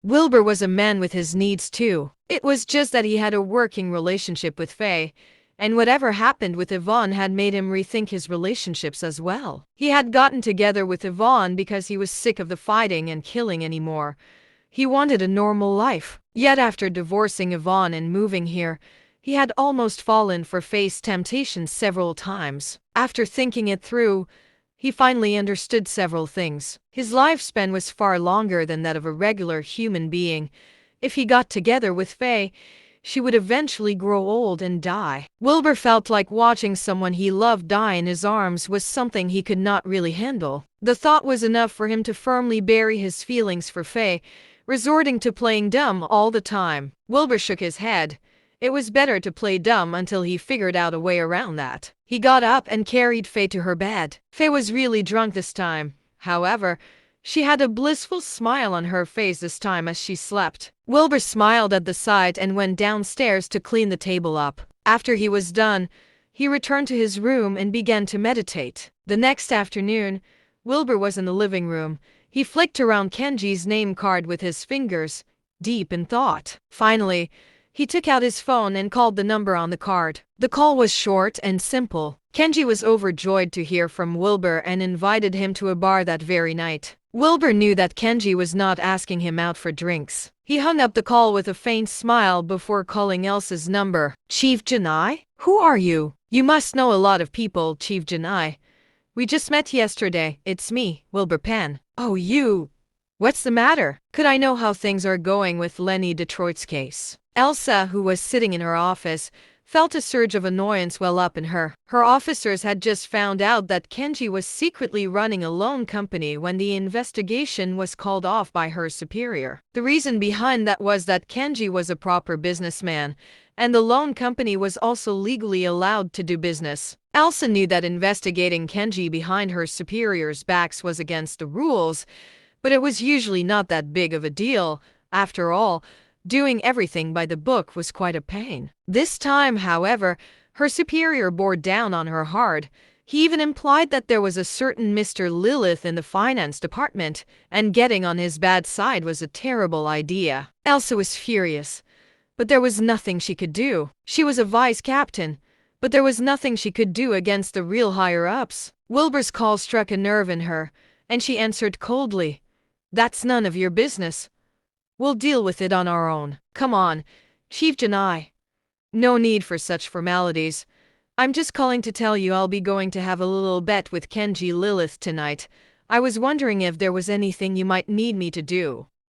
Wilbur was a man with his needs too. It was just that he had a working relationship with Faye, and whatever happened with Yvonne had made him rethink his relationships as well. He had gotten together with Yvonne because he was sick of the fighting and killing anymore. He wanted a normal life. Yet after divorcing Yvonne and moving here, he had almost fallen for Faye's temptation several times. After thinking it through, he finally understood several things. His lifespan was far longer than that of a regular human being. If he got together with Faye, she would eventually grow old and die. Wilbur felt like watching someone he loved die in his arms was something he could not really handle. The thought was enough for him to firmly bury his feelings for Faye, resorting to playing dumb all the time. Wilbur shook his head. It was better to play dumb until he figured out a way around that. He got up and carried Faye to her bed. Faye was really drunk this time. However, she had a blissful smile on her face this time as she slept. Wilbur smiled at the sight and went downstairs to clean the table up. After he was done, he returned to his room and began to meditate. The next afternoon, Wilbur was in the living room. He flicked around Kenji's name card with his fingers, deep in thought. Finally, he took out his phone and called the number on the card. The call was short and simple. Kenji was overjoyed to hear from Wilbur and invited him to a bar that very night. Wilbur knew that Kenji was not asking him out for drinks. He hung up the call with a faint smile before calling Elsa's number. Chief Janai? Who are you? You must know a lot of people, Chief Janai. We just met yesterday. It's me, Wilbur Penn. Oh, you. What's the matter? Could I know how things are going with Lenny Detroit's case? Elsa, who was sitting in her office, felt a surge of annoyance well up in her. Her officers had just found out that Kenji was secretly running a loan company when the investigation was called off by her superior. The reason behind that was that Kenji was a proper businessman, and the loan company was also legally allowed to do business. Elsa knew that investigating Kenji behind her superiors' backs was against the rules, but it was usually not that big of a deal. After all, doing everything by the book was quite a pain. This time, however, her superior bore down on her hard. He even implied that there was a certain Mr. Lilith in the finance department, and getting on his bad side was a terrible idea. Elsa was furious, but there was nothing she could do. She was a vice captain, but there was nothing she could do against the real higher-ups. Wilbur's call struck a nerve in her, and she answered coldly, "That's none of your business. We'll deal with it on our own. Come on, Chief Janai. No need for such formalities. I'm just calling to tell you I'll be going to have a little bet with Kenji Lilith tonight. I was wondering if there was anything you might need me to do."